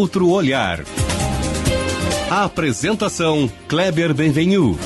outro olhar. A apresentação, Kleber Benvenu.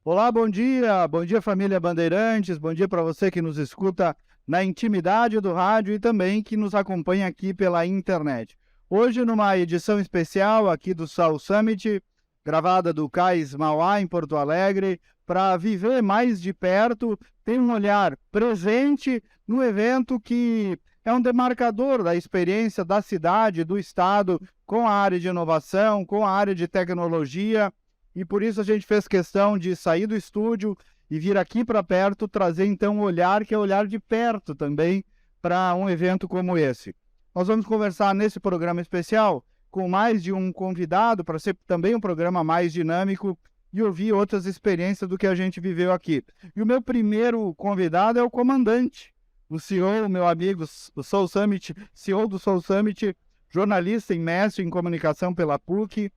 Olá, bom dia família Bandeirantes, bom dia para você que nos escuta na intimidade do rádio e também que nos acompanha aqui pela internet. Hoje numa edição especial aqui do South Summit, gravada do Cais Mauá em Porto Alegre, para viver mais de perto, ter um olhar presente no evento que é um demarcador da experiência da cidade, do estado, com a área de inovação, com a área de tecnologia. E por isso a gente fez questão de sair do estúdio e vir aqui para perto, trazer então um olhar que é olhar de perto também para um evento como esse. Nós vamos conversar nesse programa especial com mais de um convidado, para ser também um programa mais dinâmico e ouvir outras experiências do que a gente viveu aqui. E o meu primeiro convidado é o comandante, o CEO, meu amigo, do South Summit, CEO do South Summit, jornalista e mestre em comunicação pela PUC,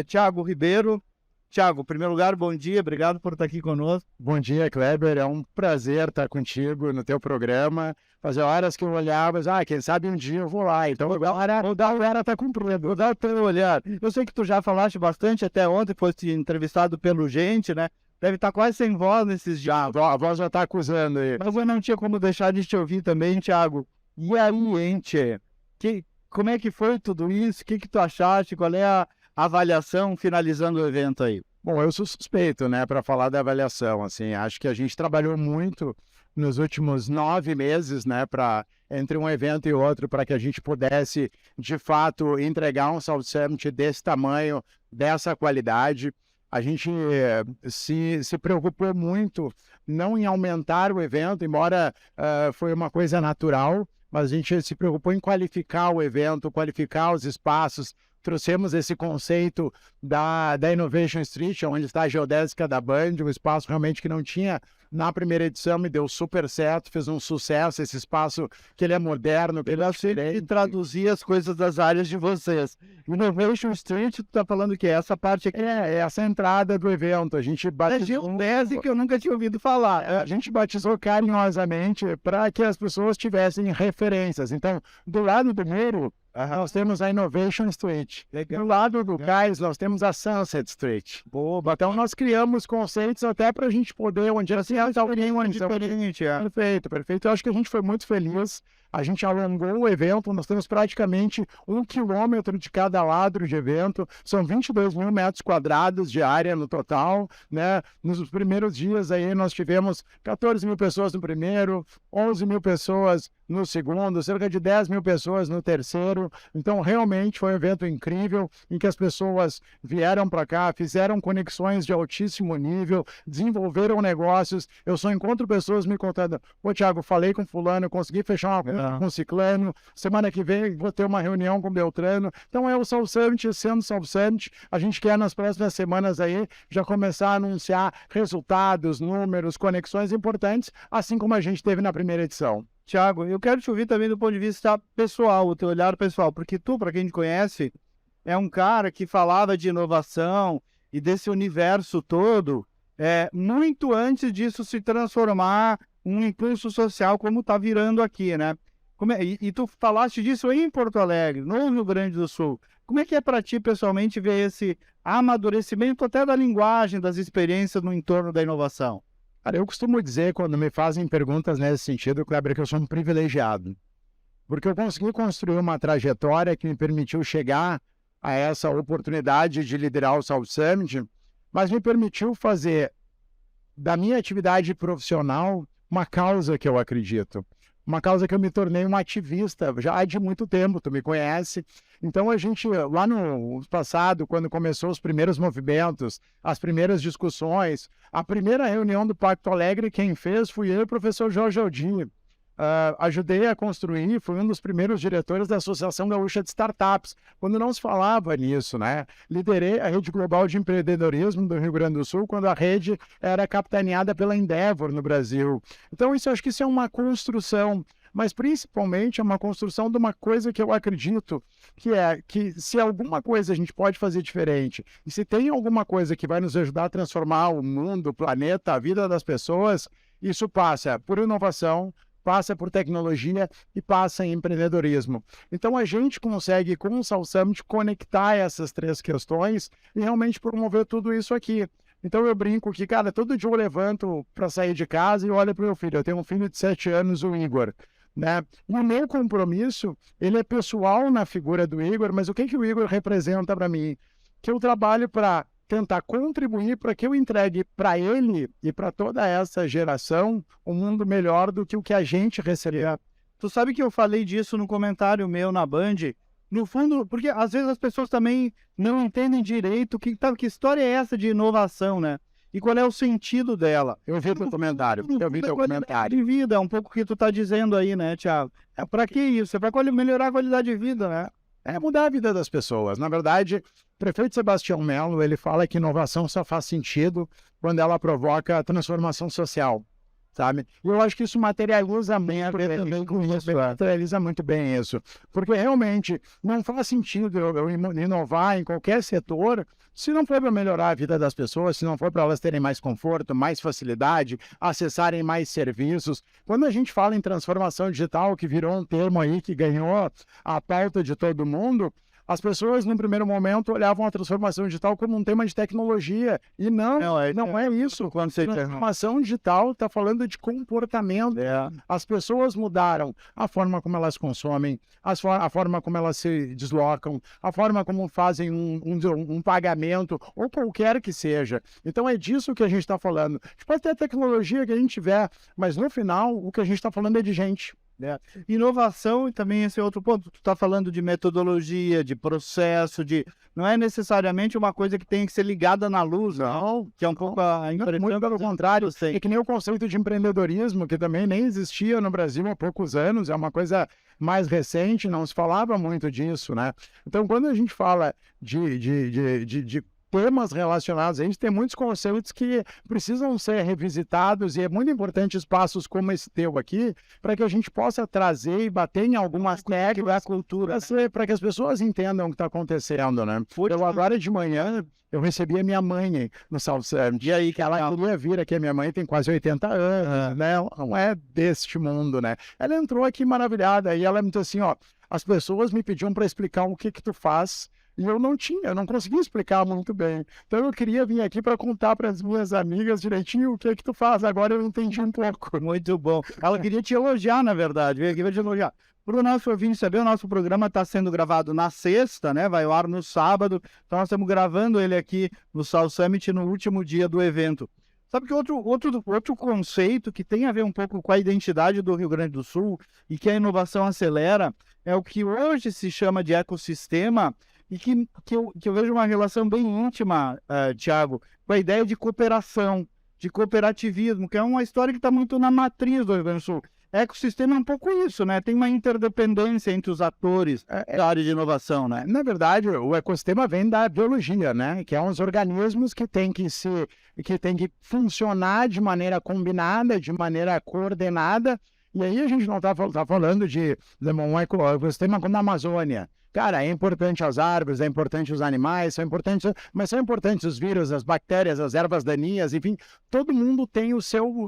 Thiago Ribeiro. Thiago, em primeiro lugar, bom dia, obrigado por estar aqui conosco. Bom dia, Kleber, é um prazer estar contigo no teu programa. Fazia horas que eu olhava, quem sabe um dia eu vou lá, então agora o da hora está cumprido, vou dar o teu olhar. Eu sei que tu já falaste bastante, até ontem foste entrevistado pelo Gente, né? Deve estar quase sem voz nesses dias. A voz já está acusando aí. Mas eu não tinha como deixar de te ouvir também, Thiago. E aí, gente, como é que foi tudo isso? O que tu achaste? Qual é a avaliação finalizando o evento aí? Bom, eu sou suspeito, né, para falar da avaliação, assim, acho que a gente trabalhou muito nos últimos 9 meses, né, entre um evento e outro, para que a gente pudesse, de fato, entregar um South Summit desse tamanho, dessa qualidade. A gente se preocupou muito, não em aumentar o evento, embora foi uma coisa natural, mas a gente se preocupou em qualificar o evento, qualificar os espaços. Trouxemos esse conceito da Innovation Street, onde está a geodésica da Band, um espaço realmente que não tinha na primeira edição, me deu super certo, fez um sucesso, esse espaço que ele é moderno. Ele e traduzir as coisas das áreas de vocês. Innovation Street, tu tá falando que é essa parte aqui? É essa entrada do evento, a gente batizou... É geodésica que eu nunca tinha ouvido falar. A gente batizou carinhosamente para que as pessoas tivessem referências. Então, do lado do muro, nós temos a Innovation Street. Do lado do cais, nós temos a Sunset Street. Boa, então, nós criamos conceitos até para a gente poder, onde assim, diferente. Perfeito. Eu acho que a gente foi muito feliz. A gente alongou o evento, nós temos praticamente 1 quilômetro de cada lado de evento, são 22 mil metros quadrados de área no total, né? Nos primeiros dias aí nós tivemos 14 mil pessoas no primeiro, 11 mil pessoas no segundo, cerca de 10 mil pessoas no terceiro. Então realmente foi um evento incrível, em que as pessoas vieram para cá, fizeram conexões de altíssimo nível, desenvolveram negócios. Eu só encontro pessoas me contando, Thiago, falei com fulano, eu consegui fechar uma com ciclano, semana que vem vou ter uma reunião com Beltrano. Então é o South Summit sendo South Summit. A gente quer nas próximas semanas aí já começar a anunciar resultados, números, conexões importantes, assim como a gente teve na primeira edição. Thiago, eu quero te ouvir também do ponto de vista pessoal, o teu olhar pessoal, porque tu, para quem te conhece, é um cara que falava de inovação e desse universo todo, muito antes disso se transformar um impulso social como está virando aqui, né? E tu falaste disso em Porto Alegre, no Rio Grande do Sul. Como é que é para ti, pessoalmente, ver esse amadurecimento até da linguagem, das experiências no entorno da inovação? Cara, eu costumo dizer, quando me fazem perguntas nesse sentido, Kleber, que eu sou um privilegiado. Porque eu consegui construir uma trajetória que me permitiu chegar a essa oportunidade de liderar o South Summit, mas me permitiu fazer da minha atividade profissional uma causa que eu acredito. Uma causa que eu me tornei um ativista já há de muito tempo, tu me conhece. Então a gente, lá no passado, quando começou os primeiros movimentos, as primeiras discussões, a primeira reunião do Pacto Alegre, quem fez fui eu e o professor Jorge Aldir. Ajudei a construir, fui um dos primeiros diretores da Associação Gaúcha de Startups, quando não se falava nisso, né? Liderei a Rede Global de Empreendedorismo do Rio Grande do Sul, quando a rede era capitaneada pela Endeavor no Brasil. Então, acho que isso é uma construção, mas principalmente é uma construção de uma coisa que eu acredito, que é que se alguma coisa a gente pode fazer diferente, e se tem alguma coisa que vai nos ajudar a transformar o mundo, o planeta, a vida das pessoas, isso passa por inovação, passa por tecnologia e passa em empreendedorismo. Então, a gente consegue, com o South Summit, conectar essas 3 questões e realmente promover tudo isso aqui. Então, eu brinco que, cara, todo dia eu levanto para sair de casa e olho para o meu filho. Eu tenho um filho de 7 anos, o Igor. Né? E o meu compromisso, ele é pessoal na figura do Igor, mas o que o Igor representa para mim? Que eu trabalho para tentar contribuir para que eu entregue para ele e para toda essa geração um mundo melhor do que o que a gente recebeu. Tu sabe que eu falei disso no comentário meu na Band, no fundo, porque às vezes as pessoas também não entendem direito que história é essa de inovação, né? E qual é o sentido dela? Eu vi teu comentário, eu vi teu comentário. De vida, é um pouco o que tu tá dizendo aí, né, Thiago? É para que isso? É para melhorar a qualidade de vida, né? É mudar a vida das pessoas. Na verdade, o prefeito Sebastião Melo, ele fala que inovação só faz sentido quando ela provoca transformação social, sabe? E eu acho que isso materializa muito bem isso. Porque realmente não faz sentido eu inovar em qualquer setor se não for para melhorar a vida das pessoas, se não for para elas terem mais conforto, mais facilidade, acessarem mais serviços. Quando a gente fala em transformação digital, que virou um termo aí que ganhou a pauta de todo mundo, as pessoas, no primeiro momento, olhavam a transformação digital como um tema de tecnologia. E não é isso. Quando você transformação digital está falando de comportamento. As pessoas mudaram a forma como elas consomem, a forma como elas se deslocam, a forma como fazem um pagamento, ou qualquer que seja. Então, é disso que a gente está falando. Pode ter a tecnologia que a gente tiver, mas no final, o que a gente está falando é de gente. Inovação, e também esse outro ponto, tu está falando de metodologia, de processo, não é necessariamente uma coisa que tem que ser ligada na luz, não, que é um pouco a impressão. Muito pelo contrário, é que nem o conceito de empreendedorismo, que também nem existia no Brasil há poucos anos, é uma coisa mais recente, não se falava muito disso, né? Então, quando a gente fala de temas relacionados, a gente tem muitos conceitos que precisam ser revisitados e é muito importante espaços como esse teu aqui, para que a gente possa trazer e bater em algumas técnicas da cultura, para que as pessoas entendam o que está acontecendo, né? Eu agora de manhã, eu recebi a minha mãe no South Summit, e aí que ela queria vir aqui, a minha mãe tem quase 80 anos, né? Ela não é deste mundo, né? Ela entrou aqui maravilhada e ela me disse assim, ó, as pessoas me pediam para explicar o que tu faz. E eu não conseguia explicar muito bem. Então eu queria vir aqui para contar para as minhas amigas direitinho o que tu faz. Agora eu entendi um pouco. Muito bom. Ela queria te elogiar, na verdade. Veio aqui para te elogiar. Para o nosso ouvinte saber, o nosso programa está sendo gravado na sexta, né? Vai ao ar no sábado. Então nós estamos gravando ele aqui no South Summit no último dia do evento. Sabe que outro conceito que tem a ver um pouco com a identidade do Rio Grande do Sul e que a inovação acelera é o que hoje se chama de ecossistema, e que eu vejo uma relação bem íntima, Thiago, com a ideia de cooperação, de cooperativismo, que é uma história que está muito na matriz do Rio Grande do Sul. Ecossistema é um pouco isso, né? Tem uma interdependência entre os atores da área de inovação, né? Na verdade, o ecossistema vem da biologia, né? Que é uns organismos que têm que funcionar de maneira combinada, de maneira coordenada. E aí a gente não está falando de um ecossistema como na Amazônia. Cara, é importante as árvores, é importante os animais, mas são importantes os vírus, as bactérias, as ervas daninhas, enfim, todo mundo tem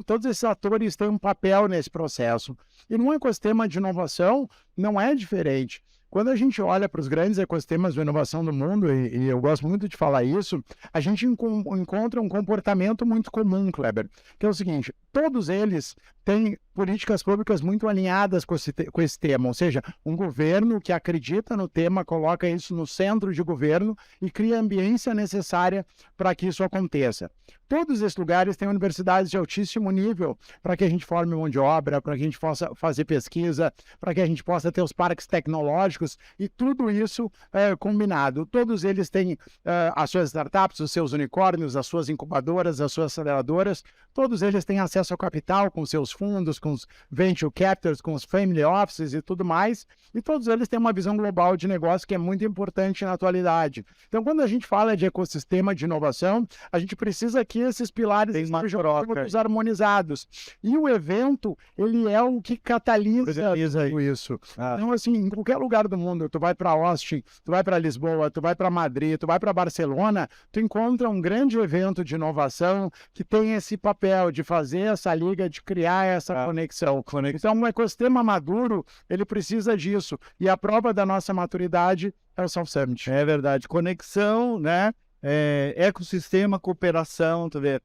todos esses atores têm um papel nesse processo. E num ecossistema de inovação não é diferente. Quando a gente olha para os grandes ecossistemas de inovação do mundo, e eu gosto muito de falar isso, a gente encontra um comportamento muito comum, Kleber, que é o seguinte, todos eles têm políticas públicas muito alinhadas com esse tema, ou seja, um governo que acredita no tema, coloca isso no centro de governo e cria a ambiência necessária para que isso aconteça. Todos esses lugares têm universidades de altíssimo nível para que a gente forme mão de obra, para que a gente possa fazer pesquisa, para que a gente possa ter os parques tecnológicos e tudo isso combinado. Todos eles têm as suas startups, os seus unicórnios, as suas incubadoras, as suas aceleradoras. Todos eles têm acesso ao capital com seus fundos, com os venture capitals, com os family offices e tudo mais. E todos eles têm uma visão global de negócio que é muito importante na atualidade. Então, quando a gente fala de ecossistema de inovação, a gente precisa que esses pilares estejam todos harmonizados. E o evento, ele é o que catalisa isso. Então, assim, em qualquer lugar do mundo, tu vai para Austin, tu vai para Lisboa, tu vai para Madrid, tu vai para Barcelona, tu encontra um grande evento de inovação que tem esse papel de fazer essa liga, de criar essa conexão. Então, um ecossistema maduro, ele precisa disso. E a prova da nossa maturidade é o South Summit. É verdade. Conexão, né? Ecossistema, cooperação, tu vê.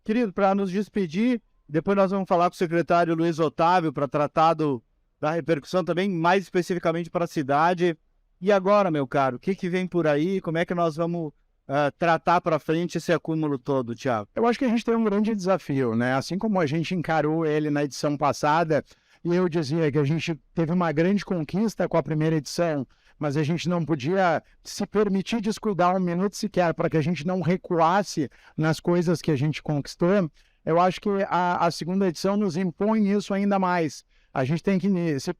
Querido, para nos despedir, depois nós vamos falar com o secretário Luiz Otávio para tratar da repercussão também, mais especificamente para a cidade. E agora, meu caro, o que vem por aí? Como é que nós vamos tratar para frente esse acúmulo todo, Thiago? Eu acho que a gente tem um grande desafio, né? Assim como a gente encarou ele na edição passada, e eu dizia que a gente teve uma grande conquista com a primeira edição, mas a gente não podia se permitir descuidar um minuto sequer para que a gente não recuasse nas coisas que a gente conquistou. Eu acho que a segunda edição nos impõe isso ainda mais. A gente tem que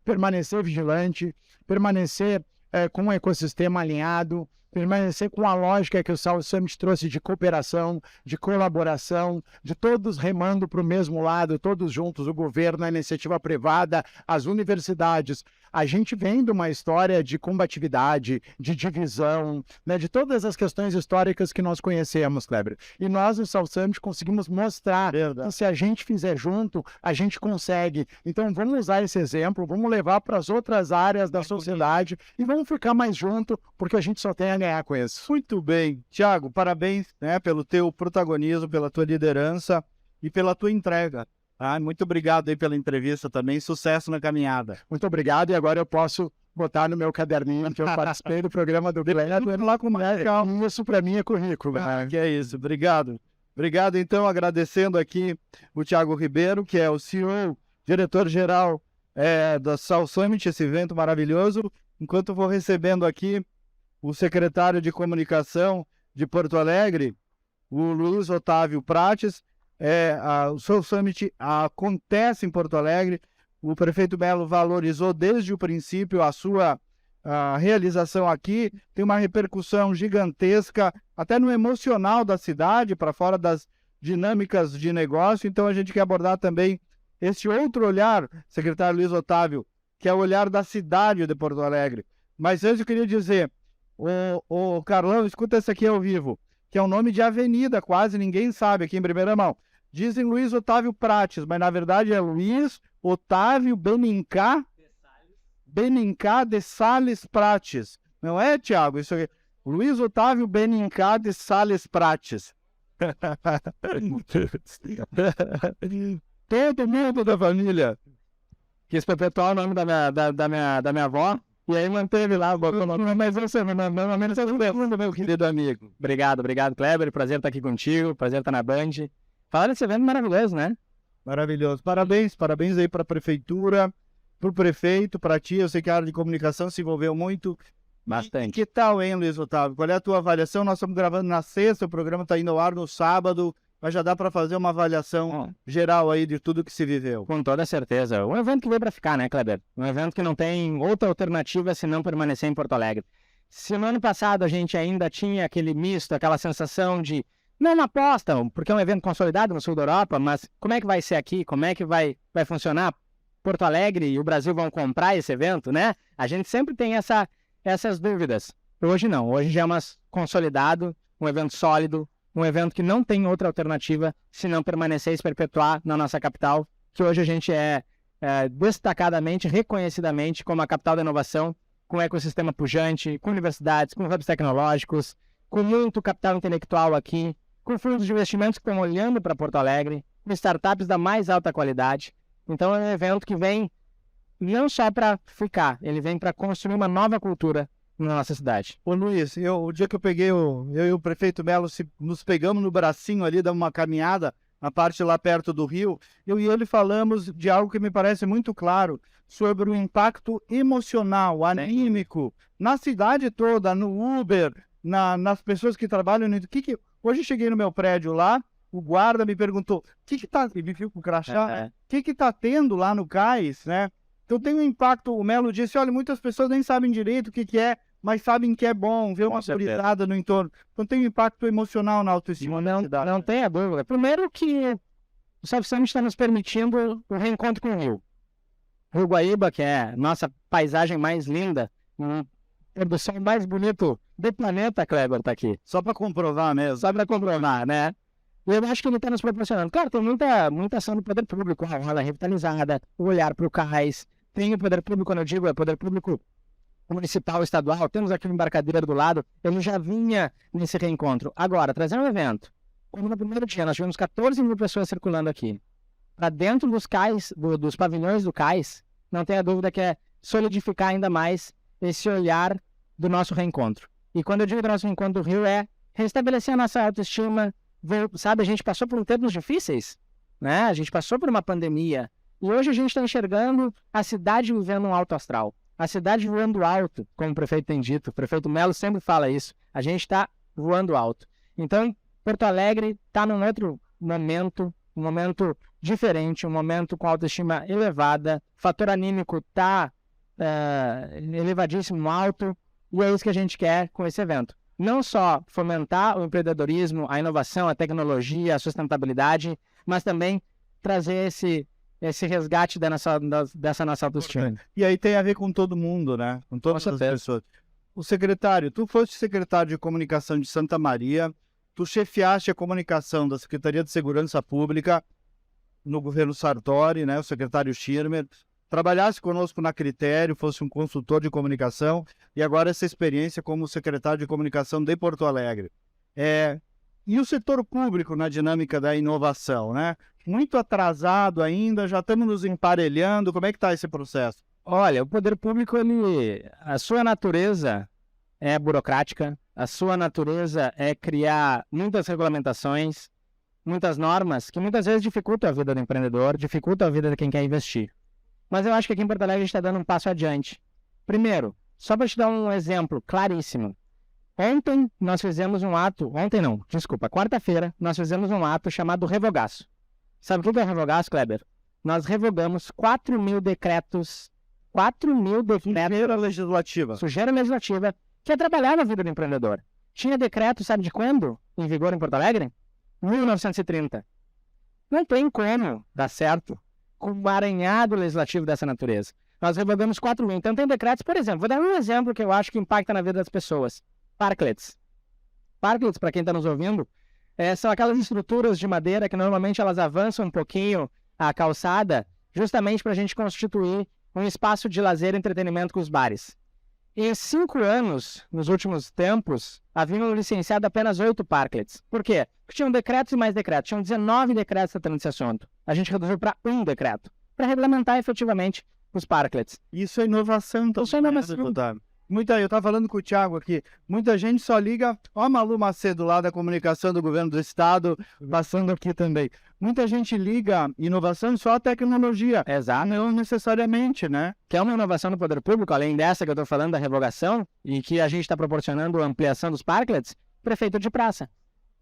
permanecer vigilante, permanecer com o ecossistema alinhado, permanecer com a lógica que o South Summit trouxe de cooperação, de colaboração, de todos remando para o mesmo lado, todos juntos, o governo, a iniciativa privada, as universidades. A gente vem de uma história de combatividade, de divisão, né, de todas as questões históricas que nós conhecemos, Kleber. E nós, no South Summit, conseguimos mostrar que se a gente fizer junto, a gente consegue. Então, vamos usar esse exemplo, vamos levar para as outras áreas da sociedade e vamos ficar mais junto, porque a gente só tem a ganhar com isso. Muito bem. Thiago, parabéns, né, pelo teu protagonismo, pela tua liderança e pela tua entrega. Muito obrigado aí pela entrevista também. Sucesso na caminhada. Muito obrigado. E agora eu posso botar no meu caderninho que eu participei do programa do Kleber. Lá com Isso para mim é currículo. Que é isso. Obrigado. Obrigado, então, agradecendo aqui o Thiago Ribeiro, que é o CEO, diretor-geral da South Summit, esse evento maravilhoso. Enquanto eu vou recebendo aqui o secretário de Comunicação de Porto Alegre, o Luiz Otávio Prates. O South Summit acontece em Porto Alegre. O prefeito Melo valorizou desde o princípio a sua realização aqui. Tem uma repercussão gigantesca, até no emocional da cidade, para fora das dinâmicas de negócio. Então a gente quer abordar também esse outro olhar, secretário Luiz Otávio, que é o olhar da cidade de Porto Alegre. Mas antes eu queria dizer, o Carlão, escuta esse aqui ao vivo, que é um nome de avenida, quase ninguém sabe aqui em primeira mão. Dizem Luiz Otávio Prates, mas na verdade é Luiz Otávio Benincá de Sales Prates. Não é, Thiago? Isso aqui. Luiz Otávio Benincá de Sales Prates. Todo mundo da família quis perpetuar o nome da minha avó. E aí manteve lá, mas você, normalmente você não meu querido amigo. Obrigado, Kleber. Prazer estar aqui contigo, prazer estar na Band. Falar desse evento maravilhoso, né? Maravilhoso. Parabéns aí para a prefeitura, para o prefeito, para ti. Eu sei que a área de comunicação se envolveu muito. Bastante. Que tal, hein, Luiz Otávio? Qual é a tua avaliação? Nós estamos gravando na sexta, o programa está indo ao ar no sábado. Mas já dá para fazer uma avaliação geral aí de tudo que se viveu. Com toda certeza. Um evento que veio para ficar, né, Kleber? Um evento que não tem outra alternativa senão permanecer em Porto Alegre. Se no ano passado a gente ainda tinha aquele misto, aquela sensação de não aposta, porque é um evento consolidado no sul da Europa, mas como é que vai ser aqui? Como é que vai funcionar? Porto Alegre e o Brasil vão comprar esse evento, né? A gente sempre tem essas dúvidas. Hoje não. Hoje já é mais consolidado, um evento sólido, um evento que não tem outra alternativa se não permanecer e se perpetuar na nossa capital, que hoje a gente é destacadamente, reconhecidamente como a capital da inovação, com um ecossistema pujante, com universidades, com hubs tecnológicos, com muito capital intelectual aqui, com fundos de investimentos que estão olhando para Porto Alegre, com startups da mais alta qualidade. Então é um evento que vem não só para ficar, ele vem para construir uma nova cultura na nossa cidade. Ô Luiz, o dia que eu peguei, eu e o prefeito Melo nos pegamos no bracinho ali, damos uma caminhada na parte lá perto do rio, eu e ele falamos de algo que me parece muito claro, sobre o impacto emocional, anímico, na cidade toda, no Uber, nas pessoas que trabalham no... Hoje eu cheguei no meu prédio lá, o guarda me perguntou, ele viu com o crachá, o que tá tendo lá no cais, né? Então tem um impacto, o Melo disse, olha, muitas pessoas nem sabem direito o que é, mas sabem que é bom, ver uma gurizada no entorno. Então tem um impacto emocional na autoestima. Não tenha dúvida. Primeiro que o South Summit está nos permitindo o reencontro com o Rio. Rio Guaíba, que é a nossa paisagem mais linda, o sol mais bonito do planeta, Kleber, tá aqui. Só para comprovar mesmo. Só para comprovar, né? E eu acho que ele está nos proporcionando. Claro, tem muita ação do poder público, a roda revitalizada, o olhar para o cais, tem o poder público, quando eu digo, é poder público municipal, estadual, temos aqui o Embarcadeira do lado, ele já vinha nesse reencontro. Agora, trazer um evento, como no primeiro dia nós tivemos 14 mil pessoas circulando aqui, para dentro dos cais, dos pavilhões do cais, não tenha dúvida que é solidificar ainda mais esse olhar do nosso reencontro. E quando eu digo do nosso reencontro do Rio, é restabelecer a nossa autoestima, sabe, a gente passou por tempos difíceis, né? A gente passou por uma pandemia, e hoje a gente está enxergando a cidade vivendo um alto astral. A cidade voando alto, como o prefeito tem dito, o prefeito Melo sempre fala isso, a gente está voando alto. Então, Porto Alegre está num outro momento, um momento diferente, um momento com autoestima elevada, o fator anímico está elevadíssimo, alto, e é isso que a gente quer com esse evento. Não só fomentar o empreendedorismo, a inovação, a tecnologia, a sustentabilidade, mas também trazer esse resgate dessa nossa autoestima. E aí tem a ver com todo mundo, né? Com todas as pessoas. O secretário, tu foste secretário de comunicação de Santa Maria, tu chefiaste a comunicação da Secretaria de Segurança Pública no governo Sartori, né? O secretário Schirmer. Trabalhasse conosco na Critério, fosse um consultor de comunicação, e agora essa experiência como secretário de comunicação de Porto Alegre. E o setor público na dinâmica da inovação, né? Muito atrasado ainda, já estamos nos emparelhando, como é que está esse processo? Olha, o poder público, a sua natureza é burocrática, a sua natureza é criar muitas regulamentações, muitas normas, que muitas vezes dificultam a vida do empreendedor, dificultam a vida de quem quer investir. Mas eu acho que aqui em Porto Alegre a gente está dando um passo adiante. Primeiro, só para te dar um exemplo claríssimo. Ontem nós fizemos um ato, quarta-feira, nós fizemos um ato chamado Revogaço. Sabe o que é Revogaço, Kleber? Nós revogamos 4 mil decretos. 4 mil decretos. Sujeira legislativa, que é trabalhar na vida do empreendedor. Tinha decreto, sabe de quando? Em vigor em Porto Alegre? 1930. Não tem como dar certo com um aranhado legislativo dessa natureza. Nós revogamos 4 mil. Então tem decretos, por exemplo, vou dar um exemplo que eu acho que impacta na vida das pessoas. Parklets. Parklets, para quem está nos ouvindo, são aquelas estruturas de madeira que normalmente elas avançam um pouquinho a calçada, justamente para a gente constituir um espaço de lazer e entretenimento com os bares. Em 5 anos, nos últimos tempos, haviam licenciado apenas 8 parklets. Por quê? Porque tinham decretos e mais decretos. Tinham 19 decretos tratando desse assunto. A gente reduziu para 1 decreto, para regulamentar efetivamente os parklets. Isso é inovação. Então, isso é inovação. Eu estava falando com o Thiago aqui, muita gente só liga, ó, Malu Macedo lá da comunicação do governo do estado, passando aqui também. Muita gente liga inovação só a tecnologia. Exato. Não necessariamente, né? Que é uma inovação no poder público, além dessa que eu estou falando da revogação, e que a gente está proporcionando a ampliação dos parklets, prefeito de praça.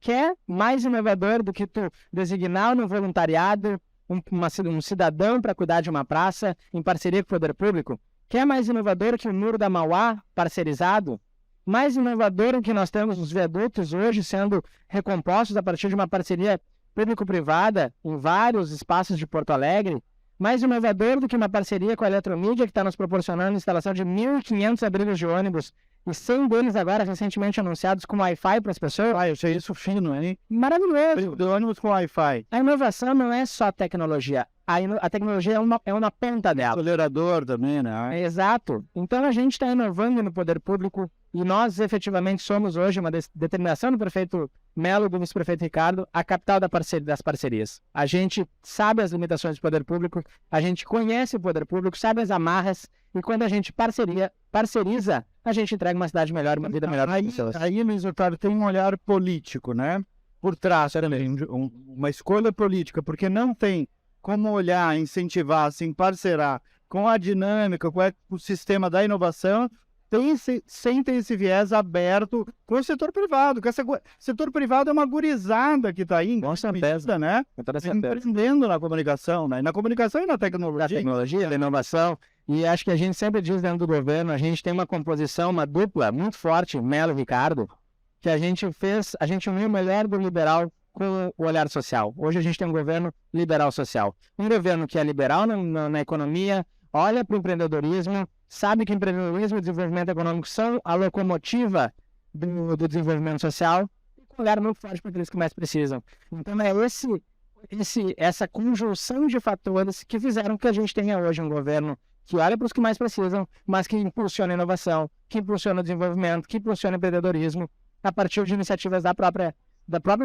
Que é mais inovador do que tu designar no voluntariado um cidadão para cuidar de uma praça em parceria com o poder público. Que é mais inovador que o Muro da Mauá, parcerizado? Mais inovador que nós temos os viadutos hoje sendo recompostos a partir de uma parceria público-privada em vários espaços de Porto Alegre? Mais inovador do que uma parceria com a Eletromídia, que está nos proporcionando a instalação de 1.500 abrigos de ônibus e 100 deles agora recentemente anunciados com Wi-Fi para as pessoas? Eu sei isso fino, hein? Maravilhoso! Do ônibus com Wi-Fi. A inovação não é só tecnologia. A tecnologia é uma ponta dela. Acelerador também, né? Exato. Então a gente está inovando no poder público e nós efetivamente somos hoje uma determinação do prefeito Melo e do vice-prefeito Ricardo, a capital das parcerias. A gente sabe as limitações do poder público, a gente conhece o poder público, sabe as amarras, e quando a gente parceriza, a gente entrega uma cidade melhor, uma vida melhor para as pessoas. Aí, Luiz Otávio, tem um olhar político, né? Por trás também, uma escolha política, porque não tem como olhar, incentivar, se emparcerar com a dinâmica, com o sistema da inovação, sem ter esse viés aberto com o setor privado. O setor privado é uma gurizada que está aí, né? Empreendendo na comunicação, né? Na comunicação e na tecnologia. Na tecnologia, na inovação. E acho que a gente sempre diz dentro do governo, a gente tem uma composição, uma dupla muito forte, Melo e Ricardo, que a gente uniu o melhor do liberal com o olhar social. Hoje a gente tem um governo liberal social. Um governo que é liberal na economia, olha para o empreendedorismo, sabe que empreendedorismo e desenvolvimento econômico são a locomotiva do desenvolvimento social, um olhar muito forte para aqueles que mais precisam. Então é essa conjunção de fatores que fizeram que a gente tenha hoje um governo que olha para os que mais precisam, mas que impulsiona a inovação, que impulsiona o desenvolvimento, que impulsiona o empreendedorismo, a partir de iniciativas da própria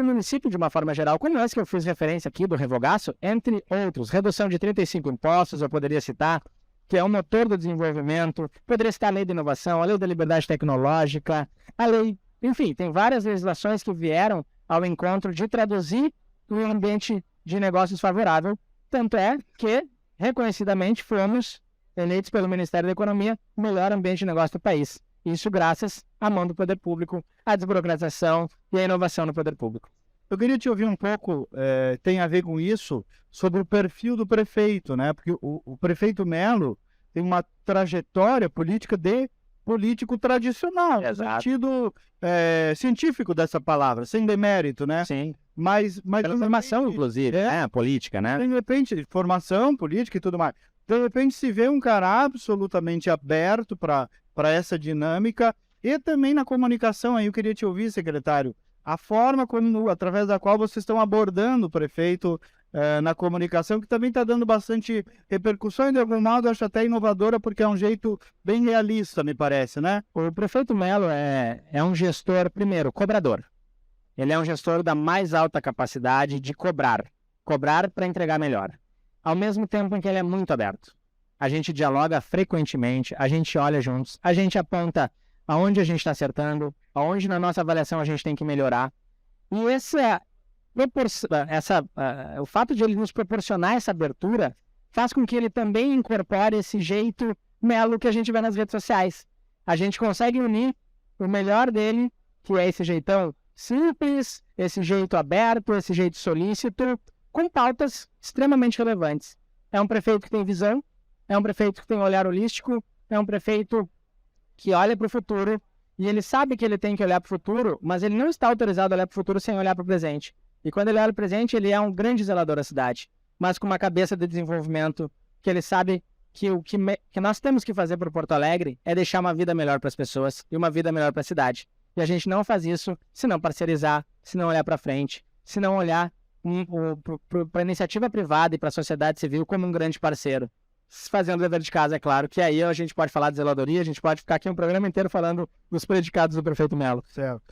município de uma forma geral, como esse que eu fiz referência aqui do Revogaço, entre outros. Redução de 35 impostos, eu poderia citar, que é um motor do desenvolvimento, poderia citar a lei da inovação, a lei da liberdade tecnológica, a lei, enfim, tem várias legislações que vieram ao encontro de traduzir um ambiente de negócios favorável, tanto é que, reconhecidamente, fomos eleitos pelo Ministério da Economia o melhor ambiente de negócio do país. Isso graças à mão do poder público, à desburocratização e à inovação no poder público. Eu queria te ouvir um pouco, tem a ver com isso, sobre o perfil do prefeito, né? Porque o prefeito Melo tem uma trajetória política de político tradicional, no sentido científico dessa palavra, sem demérito, né? Sim. Mas pela formação, inclusive, política, né? De repente, formação política e tudo mais. De repente se vê um cara absolutamente aberto para essa dinâmica e também na comunicação. Aí eu queria te ouvir, secretário, a forma através da qual vocês estão abordando o prefeito na comunicação, que também está dando bastante repercussão e de algum modo eu acho até inovadora, porque é um jeito bem realista, me parece, né? O prefeito Melo é um gestor, primeiro, cobrador. Ele é um gestor da mais alta capacidade de cobrar para entregar melhor. Ao mesmo tempo em que ele é muito aberto. A gente dialoga frequentemente, a gente olha juntos, a gente aponta aonde a gente está acertando, aonde na nossa avaliação a gente tem que melhorar. E o fato de ele nos proporcionar essa abertura faz com que ele também incorpore esse jeito Melo que a gente vê nas redes sociais. A gente consegue unir o melhor dele, que é esse jeitão simples, esse jeito aberto, esse jeito solícito, com pautas extremamente relevantes. É um prefeito que tem visão, é um prefeito que tem um olhar holístico, é um prefeito que olha para o futuro, e ele sabe que ele tem que olhar para o futuro, mas ele não está autorizado a olhar para o futuro sem olhar para o presente. E quando ele olha para o presente, ele é um grande zelador da cidade, mas com uma cabeça de desenvolvimento, que ele sabe que o que nós temos que fazer para Porto Alegre é deixar uma vida melhor para as pessoas e uma vida melhor para a cidade. E a gente não faz isso se não parcerizar, se não olhar para frente, se não olhar para a iniciativa privada e para a sociedade civil como um grande parceiro. Fazendo o dever de casa, é claro, que aí a gente pode falar de zeladoria, a gente pode ficar aqui um programa inteiro falando dos predicados do prefeito Melo. Certo.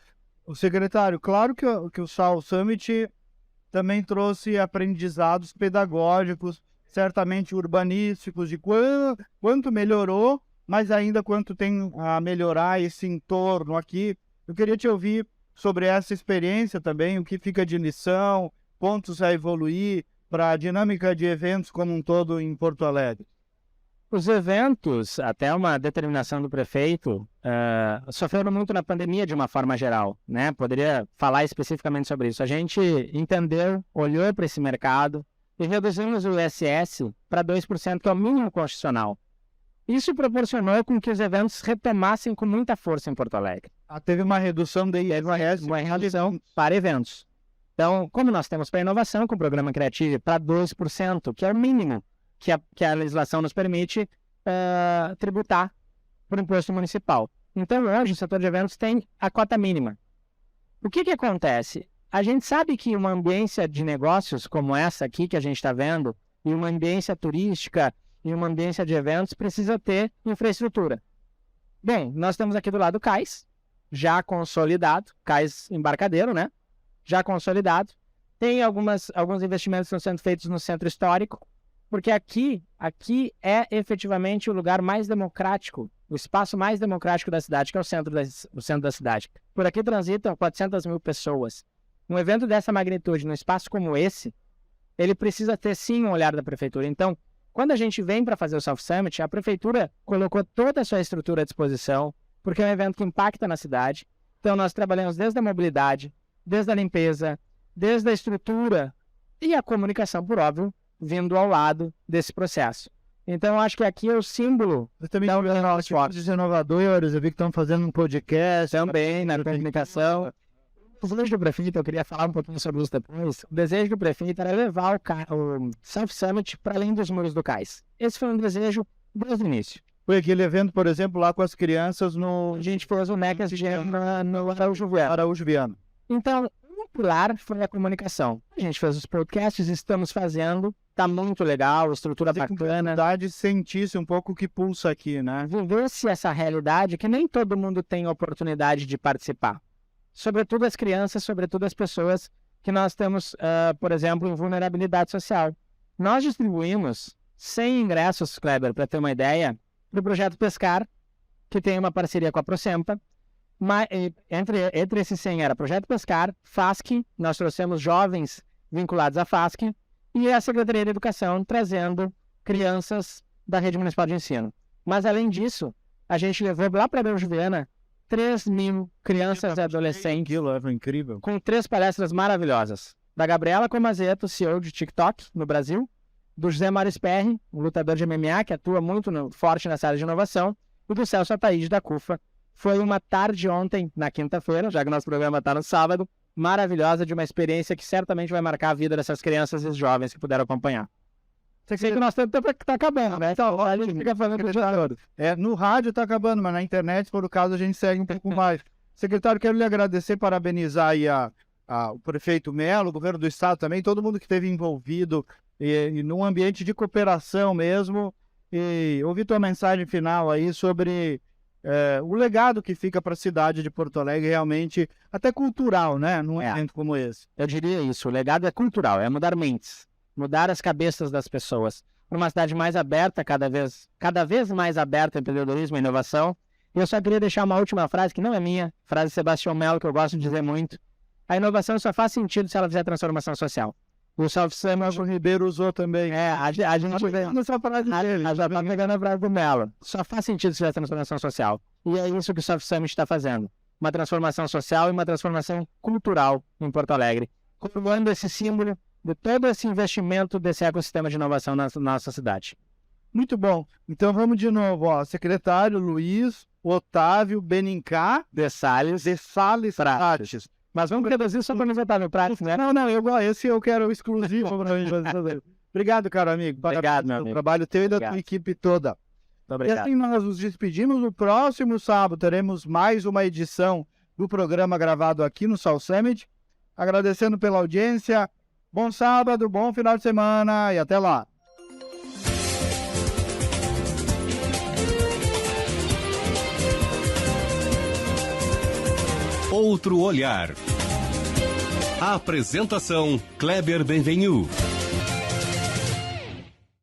O secretário, claro que o South Summit também trouxe aprendizados pedagógicos, certamente urbanísticos, de quanto melhorou, mas ainda quanto tem a melhorar esse entorno aqui. Eu queria te ouvir sobre essa experiência também, o que fica de lição, pontos a evoluir para a dinâmica de eventos como um todo em Porto Alegre. Os eventos, até uma determinação do prefeito, sofreram muito na pandemia de uma forma geral, né? Poderia falar especificamente sobre isso. A gente entendeu, olhou para esse mercado e reduzimos o ISS para 2%, que é o mínimo constitucional. Isso proporcionou com que os eventos retomassem com muita força em Porto Alegre. Teve uma redução de ISS, uma redução para eventos. Então, como nós temos para inovação com o programa Criativo para 2%, que é o mínimo que a legislação nos permite tributar por imposto municipal. Então, hoje, o setor de eventos tem a cota mínima. O que acontece? A gente sabe que uma ambiência de negócios como essa aqui que a gente está vendo, e uma ambiência turística, e uma ambiência de eventos, precisa ter infraestrutura. Bem, nós temos aqui do lado o cais, já consolidado, cais embarcadeiro, né? Já consolidado. Tem alguns investimentos que estão sendo feitos no centro histórico, porque aqui é efetivamente o lugar mais democrático, o espaço mais democrático da cidade, que é o centro da cidade. Por aqui transitam 400 mil pessoas. Um evento dessa magnitude, num espaço como esse, ele precisa ter sim um olhar da prefeitura. Então, quando a gente vem para fazer o South Summit, a prefeitura colocou toda a sua estrutura à disposição, porque é um evento que impacta na cidade. Então, nós trabalhamos desde a mobilidade, desde a limpeza, desde a estrutura e a comunicação, por óbvio, vindo ao lado desse processo. Então, eu acho que aqui é o símbolo. Eu também dos inovadores, eu vi que estão fazendo um podcast. Também, na comunicação. O desejo do prefeito, eu queria falar um pouquinho sobre isso depois. O desejo do prefeito era levar o South Summit para além dos muros do cais. Esse foi um desejo desde o início. Foi aquele evento, por exemplo, lá com as crianças A gente pôs o NECAS no Araújo Viana. Araújo Viana. Então, um pilar foi a comunicação. A gente fez os podcasts, estamos fazendo, tá muito legal, estrutura bacana. De sentir-se um pouco o que pulsa aqui, né? Viver-se essa realidade que nem todo mundo tem oportunidade de participar. Sobretudo as crianças, sobretudo as pessoas que nós temos, por exemplo, em vulnerabilidade social. Nós distribuímos 100 ingressos, Kleber, para ter uma ideia, do projeto Pescar, que tem uma parceria com a Procempa. Entre esses 100 era Projeto Pescar, FASC, nós trouxemos jovens vinculados à FASC, e a Secretaria de Educação trazendo crianças da Rede Municipal de Ensino. Mas, além disso, a gente levou lá para a Belgiana 3.000 crianças e adolescentes Incrível. com 3 palestras maravilhosas. Da Gabriela Comazeto, CEO de TikTok no Brasil, do José Mário Sperry, um lutador de MMA que atua muito forte nessa área de inovação, e do Celso Ataíde da CUFA. Foi uma tarde ontem, na quinta-feira, já que nosso programa está no sábado, maravilhosa, de uma experiência que certamente vai marcar a vida dessas crianças e jovens que puderam acompanhar. Sei que nós temos tempo que tá acabando, né? Então, a gente fica falando no rádio tá acabando, mas na internet, se for o caso, a gente segue um pouco mais. Secretário, quero lhe agradecer, parabenizar aí o prefeito Melo, o governo do estado também, todo mundo que esteve envolvido e num ambiente de cooperação mesmo, e ouvir tua mensagem final aí sobre o legado que fica para a cidade de Porto Alegre, realmente até cultural, né? Num evento como esse. Eu diria isso, o legado é cultural, é mudar mentes, mudar as cabeças das pessoas para uma cidade mais aberta, cada vez mais aberta ao empreendedorismo e inovação. E eu só queria deixar uma última frase, que não é minha, frase de Sebastião Melo, que eu gosto de dizer muito. A inovação só faz sentido se ela fizer transformação social. O Samuel Ribeiro usou também. A gente já tá pegando a frase do Melo. Só faz sentido se fizer transformação social. E é isso que o Soft Summit está fazendo. Uma transformação social e uma transformação cultural em Porto Alegre. Coroando esse símbolo de todo esse investimento desse ecossistema de inovação na nossa cidade. Muito bom. Então vamos de novo, secretário Luiz Otávio Benincá de Salles Prates. Mas vamos reduzir só para não vetar meu Prates, né? Não, esse eu quero exclusivo para gente fazer. Obrigado, caro amigo. Obrigado, meu amigo. Trabalho teu e da tua equipe toda. Muito obrigado. E assim nós nos despedimos. No próximo sábado teremos mais uma edição do programa gravado aqui no South Summit. Agradecendo pela audiência. Bom sábado, bom final de semana e até lá. Outro olhar. A apresentação Kleber Benvenu.